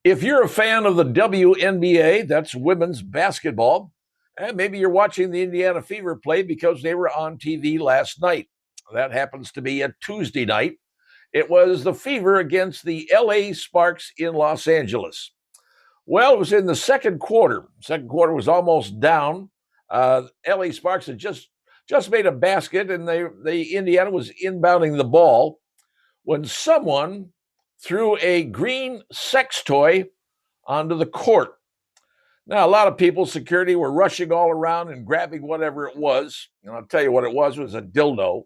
If you're a fan of the WNBA, that's women's basketball, and maybe you're watching the Indiana Fever play because they were on TV last night. That happens to be a Tuesday night. It was the Fever against the LA Sparks in Los Angeles. Well, it was in the second quarter. Second quarter was almost down. LA Sparks had just made a basket, and the Indiana was inbounding the ball when someone threw a green sex toy onto the court. Now, a lot of people, security, were rushing all around and grabbing whatever it was. And I'll tell you what it was a dildo.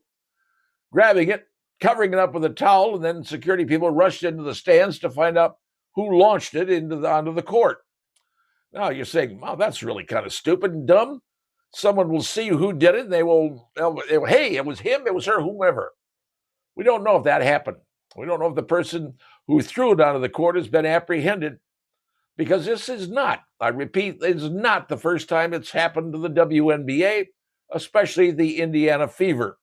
Grabbing it, covering it up with a towel, and then security people rushed into the stands to find out who launched it onto the court. Now, you're saying, wow, that's really kind of stupid and dumb. Someone will see who did it, and they will, hey, it was him, it was her, whomever. We don't know if that happened. We don't know if the person who threw it onto the court has been apprehended, because this is not, I repeat, it's not the first time it's happened to the WNBA, especially the Indiana Fever.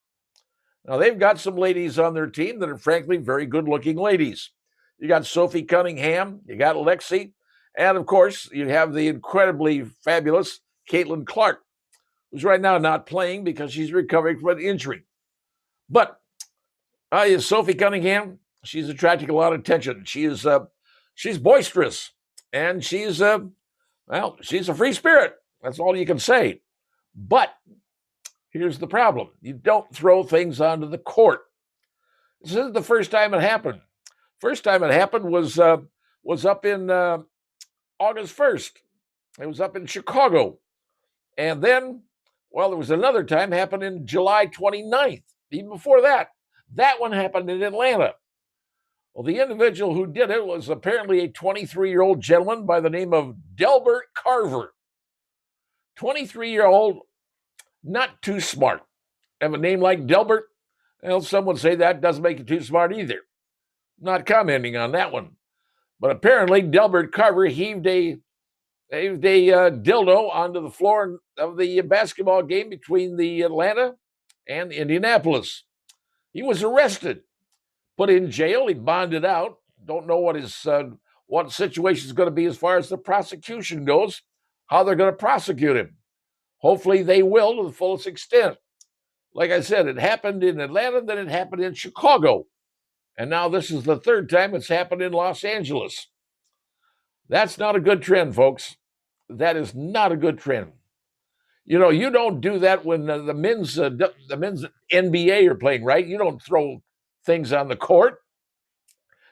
Now, they've got some ladies on their team that are frankly very good-looking ladies. You got Sophie Cunningham, you got Lexi, and of course, you have the incredibly fabulous Caitlin Clark, who's right now not playing because she's recovering from an injury. But Sophie Cunningham, she's attracting a lot of attention. She's boisterous, and she's a free spirit. That's all you can say. But here's the problem: you don't throw things onto the court. This isn't the first time it happened. First time it happened was up in August 1st. It was up in Chicago, and then, well, there was another time happened in July 29th. Even before that. That one happened in Atlanta. Well, the individual who did it was apparently a 23-year-old gentleman by the name of Delbert Carver. 23-year-old, not too smart. Have a name like Delbert? Well, some would say that doesn't make you too smart either. Not commenting on that one. But apparently, Delbert Carver heaved a dildo onto the floor of the basketball game between the Atlanta and Indianapolis. He was arrested, put in jail. He bonded out. Don't know what what situation is going to be as far as the prosecution goes, how they're going to prosecute him. Hopefully they will to the fullest extent. Like I said, it happened in Atlanta, then it happened in Chicago. And now this is the third time it's happened in Los Angeles. That's not a good trend, folks. That is not a good trend. You know, you don't do that when the men's NBA are playing, right? You don't throw things on the court.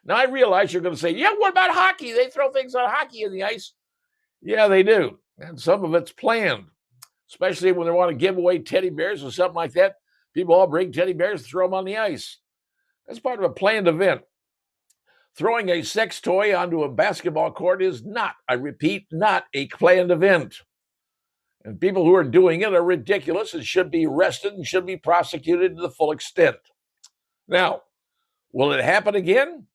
Now, I realize you're going to say, yeah, what about hockey? They throw things on hockey in the ice. Yeah, they do. And some of it's planned, especially when they want to give away teddy bears or something like that. People all bring teddy bears, throw them on the ice. That's part of a planned event. Throwing a sex toy onto a basketball court is not, I repeat, not a planned event. And people who are doing it are ridiculous and should be arrested and should be prosecuted to the full extent. Now, will it happen again?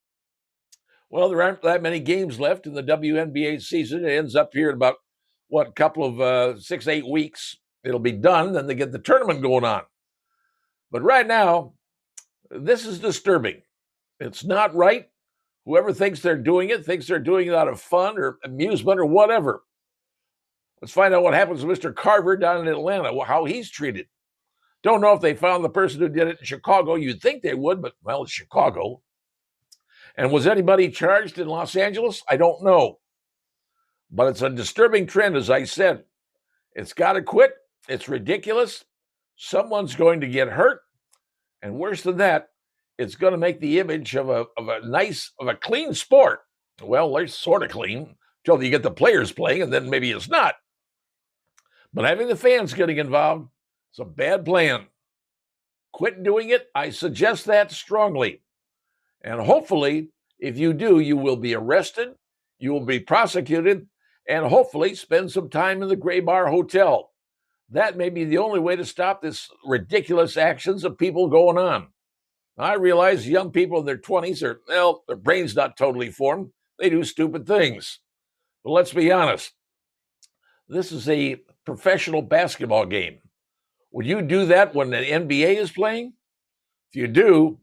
Well, there aren't that many games left in the WNBA season. It ends up here in about, a couple of 6-8 weeks. It'll be done, then they get the tournament going on. But right now, this is disturbing. It's not right. Whoever thinks they're doing it thinks they're doing it out of fun or amusement or whatever. Let's find out what happens to Mr. Carver down in Atlanta, how he's treated. Don't know if they found the person who did it in Chicago. You'd think they would, but, well, it's Chicago. And was anybody charged in Los Angeles? I don't know. But it's a disturbing trend, as I said. It's got to quit. It's ridiculous. Someone's going to get hurt. And worse than that, it's going to make the image of a clean sport. Well, they're sort of clean until you get the players playing, and then maybe it's not. But having the fans getting involved, it's a bad plan. Quit doing it. I suggest that strongly. And hopefully, if you do, you will be arrested, you will be prosecuted, and hopefully spend some time in the Gray Bar Hotel. That may be the only way to stop this ridiculous actions of people going on. I realize young people in their 20s their brain's not totally formed. They do stupid things. But let's be honest. This is a professional basketball game. Would you do that when the NBA is playing? If you do,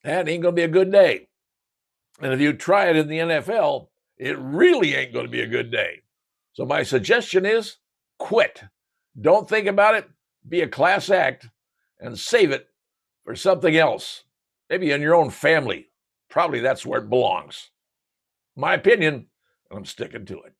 that ain't going to be a good day. And if you try it in the NFL, it really ain't going to be a good day. So my suggestion is quit. Don't think about it. Be a class act and save it for something else. Maybe in your own family. Probably that's where it belongs. My opinion, and I'm sticking to it.